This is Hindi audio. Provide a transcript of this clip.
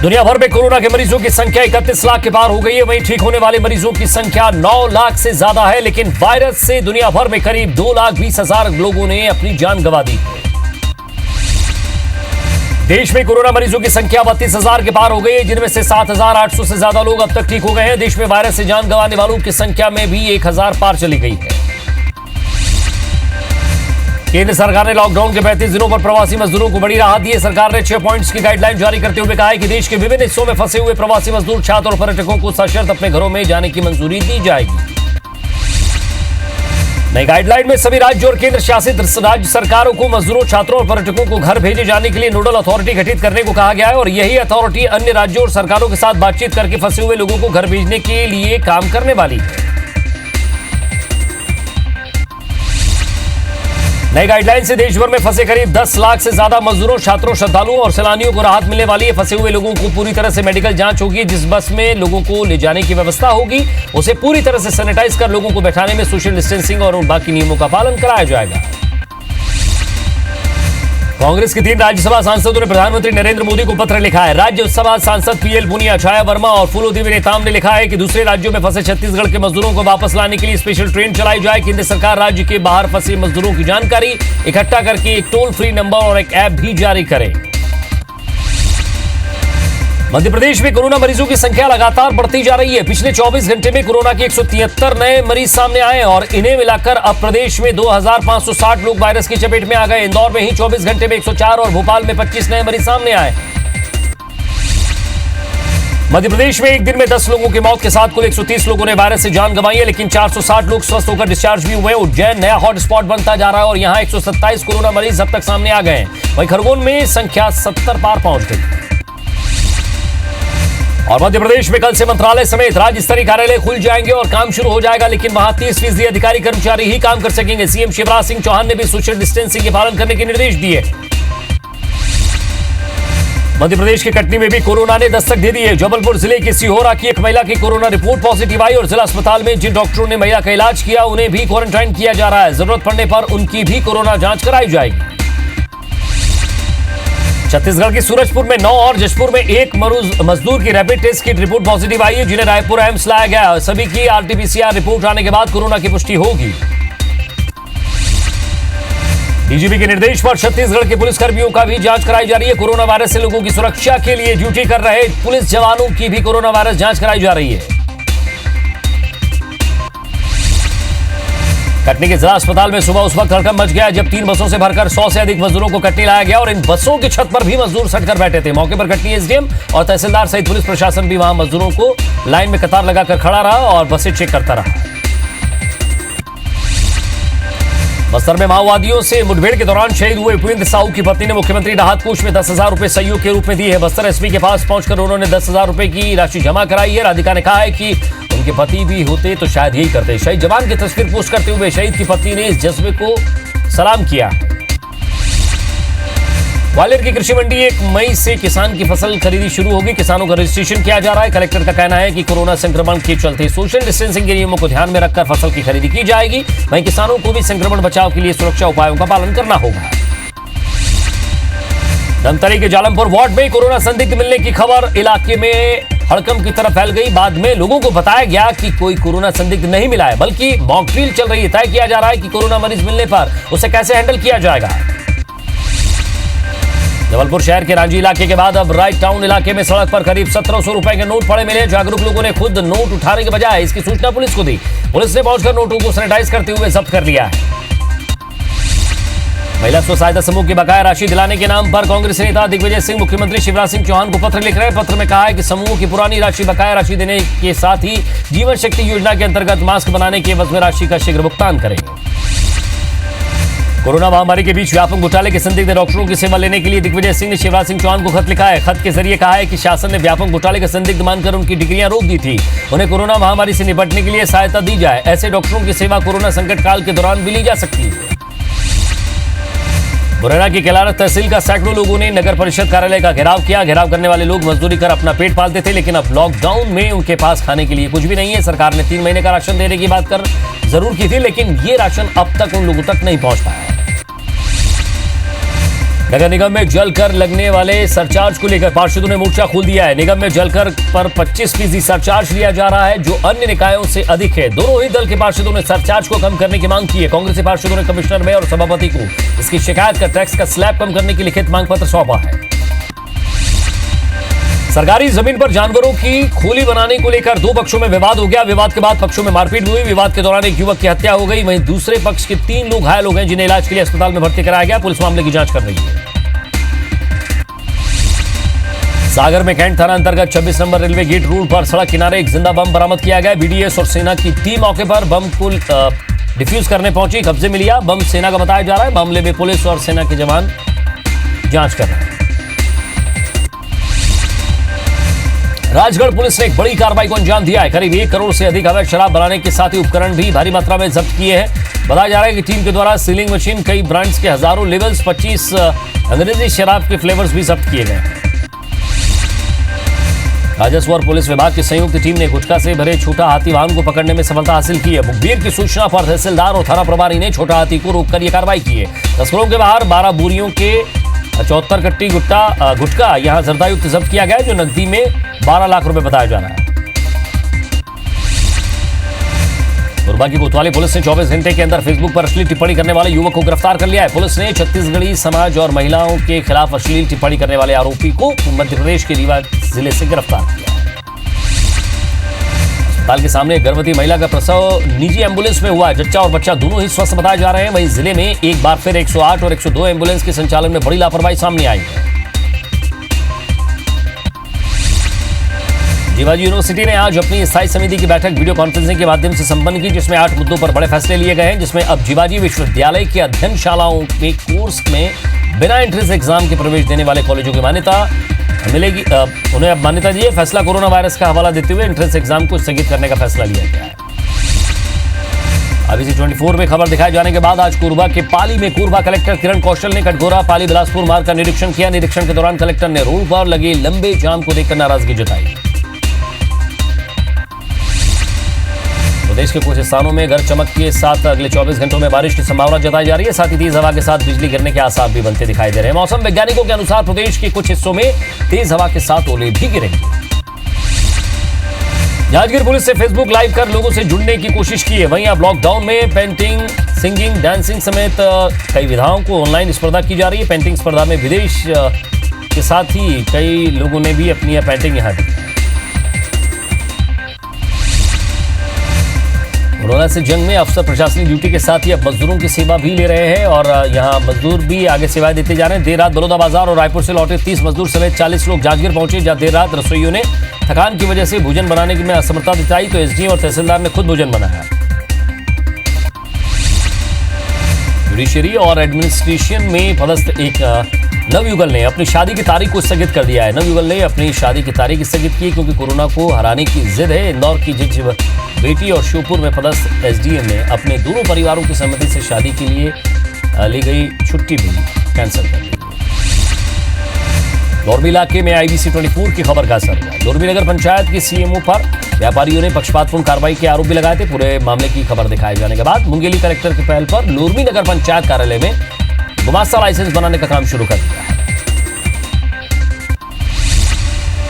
दुनिया भर में कोरोना के मरीजों की संख्या 31 लाख के पार हो गई है। वहीं ठीक होने वाले मरीजों की संख्या 9 लाख से ज्यादा है। लेकिन वायरस से दुनिया भर में करीब 2,20,000 लोगों ने अपनी जान गंवा दी। देश में कोरोना मरीजों की संख्या 32,000 के पार हो गई है, जिनमें से 7,800 से ज्यादा लोग अब तक ठीक हो गए हैं। देश में वायरस से जान गंवाने वालों की संख्या में भी 1,000 पार चली गई है। केंद्र सरकार ने लॉकडाउन के 35 दिनों पर प्रवासी मजदूरों को बड़ी राहत दी है। सरकार ने 6 पॉइंट्स की गाइडलाइन जारी करते हुए कहा है कि देश के विभिन्न हिस्सों में फंसे हुए प्रवासी मजदूर, छात्र और पर्यटकों को सशर्त अपने घरों में जाने की मंजूरी दी जाएगी। नई गाइडलाइन में सभी राज्य और केंद्र शासित राज्य सरकारों को मजदूरों, छात्रों और पर्यटकों को घर भेजे जाने के लिए नोडल अथॉरिटी गठित करने को कहा गया है और यही अथॉरिटी अन्य राज्यों और सरकारों के साथ बातचीत करके फंसे हुए लोगों को घर भेजने के लिए काम करने वाली है। नई गाइडलाइन से देश भर में फंसे करीब 10 लाख से ज्यादा मजदूरों, छात्रों, श्रद्धालुओं और सैलानियों को राहत मिलने वाली है। फंसे हुए लोगों को पूरी तरह से मेडिकल जांच होगी। जिस बस में लोगों को ले जाने की व्यवस्था होगी उसे पूरी तरह से सैनिटाइज कर लोगों को बैठाने में सोशल डिस्टेंसिंग और बाकी नियमों का पालन कराया जाएगा। कांग्रेस के 3 राज्यसभा सांसदों ने प्रधानमंत्री नरेंद्र मोदी को पत्र लिखा है। राज्यसभा सांसद पीएल पुनिया, छाया वर्मा और फूलोदेवी नेताम ने लिखा है कि दूसरे राज्यों में फंसे छत्तीसगढ़ के मजदूरों को वापस लाने के लिए स्पेशल ट्रेन चलाई जाए। केंद्र सरकार राज्य के बाहर फंसे मजदूरों की जानकारी इकट्ठा करके एक टोल फ्री नंबर और एक ऐप भी जारी करे। मध्य प्रदेश में कोरोना मरीजों की संख्या लगातार बढ़ती जा रही है। पिछले 24 घंटे में कोरोना के 173 नए मरीज सामने आए और इन्हें मिलाकर अब प्रदेश में 2,560 लोग वायरस की चपेट में आ गए। इंदौर में ही 24 घंटे में 104 और भोपाल में 25 नए मरीज सामने आए। मध्य प्रदेश में एक दिन में 10 लोगों की मौत के साथ कुल 130 लोगों ने वायरस से जान गंवाई है, लेकिन 460 लोग स्वस्थ होकर डिस्चार्ज भी हुए। उज्जैन नया हॉटस्पॉट बनता जा रहा है और यहां 127 कोरोना मरीज अब तक सामने आ गए हैं। वहीं खरगोन में संख्या 70 पार पहुंच गई। और मध्य प्रदेश में कल से मंत्रालय समेत राज्य स्तरीय कार्यालय खुल जाएंगे और काम शुरू हो जाएगा, लेकिन वहां 30% अधिकारी कर्मचारी ही काम कर सकेंगे। सीएम शिवराज सिंह चौहान ने भी सोशल डिस्टेंसिंग के पालन करने के निर्देश दिए। मध्य प्रदेश के कटनी में भी कोरोना ने दस्तक दे दी है। जबलपुर जिले के सिहोरा की एक महिला की कोरोना रिपोर्ट पॉजिटिव आई और जिला अस्पताल में जिन डॉक्टरों ने महिला का इलाज किया उन्हें भी क्वारंटाइन किया जा रहा है। जरूरत पड़ने पर उनकी भी कोरोना जांच कराई जाएगी। छत्तीसगढ़ के सूरजपुर में 9 और जशपुर में 1 मजदूर की रैपिड टेस्ट की रिपोर्ट पॉजिटिव आई है, जिन्हें रायपुर एम्स लाया गया है। सभी की आरटीपीसीआर रिपोर्ट आने के बाद कोरोना की पुष्टि होगी। डीजीपी के निर्देश पर छत्तीसगढ़ के पुलिसकर्मियों का भी जांच कराई जा रही है। कोरोना वायरस से लोगों की सुरक्षा के लिए ड्यूटी कर रहे पुलिस जवानों की भी कोरोना वायरस जांच कराई जा रही है। कटनी के जिला अस्पताल में सुबह उस वक्त हड़कंप मच गया जब 3 बसों से भरकर 100 से अधिक मजदूरों को कटनी लाया गया और इन बसों की छत पर भी मजदूर सटकर बैठे थे। मौके पर कटनी एसडीएम और तहसीलदार सहित पुलिस प्रशासन भी वहां मजदूरों को लाइन में कतार लगाकर खड़ा रहा और बसें चेक करता रहा। बस्तर में माओवादियों से मुठभेड़ के दौरान शहीद हुए उपेंद्र साहू की पत्नी ने मुख्यमंत्री राहत कोष में 10,000 रुपए सहयोग के रूप में दिए है। बस्तर एसपी के पास पहुंचकर उन्होंने 10,000 रुपए की राशि जमा कराई है। राधिका ने कहा है कि उनके पति भी होते तो शायद यही करते। शहीद जवान की तस्वीर पोस्ट करते हुए शहीद की पत्नी ने इस जज्बे को सलाम किया। ग्वालियर की कृषि मंडी 1 मई से किसान की फसल खरीदी शुरू होगी। किसानों का रजिस्ट्रेशन किया जा रहा है। कलेक्टर का कहना है कि कोरोना संक्रमण के चलते सोशल डिस्टेंसिंग के नियमों को ध्यान में रखकर फसल की खरीदी की जाएगी। वहीं किसानों को भी संक्रमण बचाव के लिए सुरक्षा उपायों का पालन करना होगा। धमतरी के जालमपुर वार्ड में कोरोना संदिग्ध मिलने की खबर इलाके में हड़कंप की तरफ फैल गई। बाद में लोगों को बताया गया कि कोई कोरोना संदिग्ध नहीं मिला है, बल्कि मॉक ड्रिल चल रही है। तय किया जा रहा है कि कोरोना मरीज मिलने पर उसे कैसे हैंडल किया जाएगा। जबलपुर शहर के रांची इलाके के बाद अब राइट टाउन इलाके में सड़क पर करीब 1700 रुपए के नोट पड़े मिले। जागरूक लोगों ने खुद नोट उठाने के बजाय इसकी सूचना पुलिस को दी। पुलिस ने पहुंचकर नोटों को सैनिटाइज करते हुए जब्त कर लिया है। महिला स्व सहायता समूह की बकाया राशि दिलाने के नाम पर कांग्रेस नेता दिग्विजय सिंह मुख्यमंत्री शिवराज सिंह चौहान को पत्र लिख रहे हैं। पत्र में कहा है कि समूह की पुरानी राशि बकाया राशि देने के साथ ही जीवन शक्ति योजना के अंतर्गत मास्क बनाने के एवज में राशि का शीघ्र भुगतान करेंगे। कोरोना महामारी के बीच व्यापक घोटाले के संदिग्ध डॉक्टरों की सेवा लेने के लिए दिग्विजय सिंह ने शिवराज सिंह चौहान को खत लिखा है। खत के जरिए कहा है कि शासन ने व्यापक घोटाले के संदिग्ध मानकर उनकी डिग्रियां रोक दी थी। उन्हें कोरोना महामारी से निपटने के लिए सहायता दी जाए। ऐसे डॉक्टरों की सेवा कोरोना संकट काल के दौरान भी ली जा सकती है। मुरैना की केलारत तहसील का सैकड़ों लोगों ने नगर परिषद कार्यालय का घेराव किया। घेराव करने वाले लोग मजदूरी कर अपना पेट पालते थे, लेकिन अब लॉकडाउन में उनके पास खाने के लिए कुछ भी नहीं है। सरकार ने 3 महीने का राशन देने की बात कर जरूर की थी, लेकिन ये राशन अब तक उन लोगों तक नहीं पहुंच पाया है। नगर निगम में जलकर लगने वाले सरचार्ज को लेकर पार्षदों ने मोर्चा खोल दिया है। निगम में जलकर पर 25% सरचार्ज लिया जा रहा है, जो अन्य निकायों से अधिक है। दोनों ही दल के पार्षदों ने सरचार्ज को कम करने की मांग की है। कांग्रेसी पार्षदों ने कमिश्नर मेयर और सभापति को इसकी शिकायत कर टैक्स का स्लैब कम करने की लिखित मांग पत्र सौंपा है। सरकारी जमीन पर जानवरों की खोली बनाने को लेकर दो पक्षों में विवाद हो गया। विवाद के बाद पक्षों में मारपीट हुई। विवाद के दौरान एक युवक की हत्या हो गई। वहीं दूसरे पक्ष के 3 लोग घायल हो गए, जिन्हें इलाज के लिए अस्पताल में भर्ती कराया गया। पुलिस मामले की जांच कर रही है। सागर में कैंट थाना अंतर्गत 26 नंबर रेलवे गेट रोड पर सड़क किनारे एक जिंदा बम बरामद किया गया। बीडीएस और सेना की टीम मौके पर बम को डिफ्यूज करने पहुंची। कब्जे में लिया। बम सेना का बताया जा रहा है। मामले में पुलिस और सेना के जवान जांच कर रहे हैं। राजगढ़ पुलिस ने एक बड़ी कार्रवाई को अंजाम दिया है। करीब 1 करोड़ से अधिक अवैध शराब बनाने के साथ ही उपकरण भी भारी मात्रा में जब्त किए हैं। बताया जा रहा है कि टीम के द्वारा सीलिंग मशीन, कई ब्रांड्स के हजारों लेवल्स, 25 अंग्रेजी शराब के फ्लेवर्स भी जब्त किए गए। राजस्व और पुलिस विभाग की संयुक्त टीम ने गुटखा से भरे छोटा हाथी वाहन को पकड़ने में सफलता हासिल की है। मुखबिर की सूचना पर तहसीलदार और थाना प्रभारी ने छोटा हाथी को रोककर यह कार्रवाई की है। तस्करों के बाहर 12 बोरियों के 74 कट्टी गुटखा यहां जर्दायुक्त जब्त किया गया, जो नकदी में 12 लाख रुपए बताया जा रहा है। कोरबा की कोतवाली पुलिस ने 24 घंटे के अंदर फेसबुक पर अश्लील टिप्पणी करने वाले युवक को गिरफ्तार कर लिया है। पुलिस ने छत्तीसगढ़ी समाज और महिलाओं के खिलाफ अश्लील टिप्पणी करने वाले आरोपी को मध्य प्रदेश के रीवा जिले से गिरफ्तार किया है। अस्पताल के सामने गर्भवती महिला का प्रसव निजी एम्बुलेंस में हुआ है। जच्चा और बच्चा दोनों ही स्वस्थ बताए जा रहे हैं। वहीं जिले में एक बार फिर 108 और 102 एम्बुलेंस के संचालन में बड़ी लापरवाही सामने आई है। जीवाजी यूनिवर्सिटी ने आज अपनी स्थायी समिति की बैठक वीडियो कॉन्फ्रेंसिंग के माध्यम से संपन्न की, जिसमें 8 मुद्दों पर बड़े फैसले लिए गए हैं। जिसमें अब जीवाजी विश्वविद्यालय के अध्ययनशालाओं में कोर्स में बिना एंट्रेंस एग्जाम के प्रवेश देने वाले कॉलेजों की मान्यता मिलेगी। उन्हें अब मान्यता दी है। फैसला कोरोना वायरस का हवाला देते हुए एंट्रेंस एग्जाम को स्थगित करने का फैसला लिया गया है। ABC 24 में खबर दिखाए जाने के बाद आज कोरबा के पाली में कोरबा कलेक्टर किरण कौशल ने कटघोरा पाली बिलासपुर मार्ग का निरीक्षण किया। निरीक्षण के दौरान कलेक्टर ने रोड पर लगे लंबे जाम को देखकर नाराजगी जताई। प्रदेश के कुछ स्थानों में गरज चमक के साथ अगले 24 घंटों में बारिश की संभावना जताई जा रही है। साथ ही तेज हवा के साथ बिजली गिरने के आसार भी बनते दिखाई दे रहे हैं। मौसम वैज्ञानिकों के अनुसार प्रदेश के कुछ हिस्सों में तेज हवा के साथ ओले भी गिरेंगे। जांजगीर पुलिस ने फेसबुक लाइव कर लोगों से जुड़ने की कोशिश की है। वहीं अब लॉकडाउन में पेंटिंग, सिंगिंग, डांसिंग समेत कई विधाओं को ऑनलाइन स्पर्धा की जा रही है। पेंटिंग स्पर्धा में विदेश के साथ ही कई लोगों ने भी अपनी पेंटिंग यहाँ दी। कोरोना से जंग में अफसर प्रशासनिक ड्यूटी के साथ ही अब मजदूरों की सेवा भी ले रहे हैं और यहाँ मजदूर भी आगे सेवाएं देते जा रहे हैं। देर रात बलौदाबाजार और रायपुर से लौटे 30 मजदूर समेत 40 लोग जांजगीर पहुंचे, जहां देर रात रसोइयों ने थकान की वजह से भोजन बनाने में असमर्थता दिखाई तो एसडीएम और तहसीलदार ने खुद भोजन बनाया। जुडिशरी और एडमिनिस्ट्रेशन में पदस्थ एक नवयुगल ने अपनी शादी की तारीख को स्थगित कर दिया है। नवयुगल ने अपनी शादी की तारीख स्थगित की क्योंकि कोरोना को हराने की जिद है। इंदौर की जज बेटी और श्योपुर में पदस्थ एसडीएम ने अपने दोनों परिवारों की सहमति से शादी के लिए ली गई छुट्टी भी कैंसिल कर दी। लोरबी इलाके में IBC 24 की खबर का असर हुआ। लोरबी नगर पंचायत की सीएमओ पर व्यापारियों ने पक्षपातपूर्ण कार्रवाई के आरोप भी लगाए थे। पूरे मामले की खबर दिखाए जाने के बाद मुंगेली कलेक्टर की पहल पर लोरबी नगर पंचायत कार्यालय में गुमास्ता लाइसेंस बनाने का काम शुरू कर दिया है।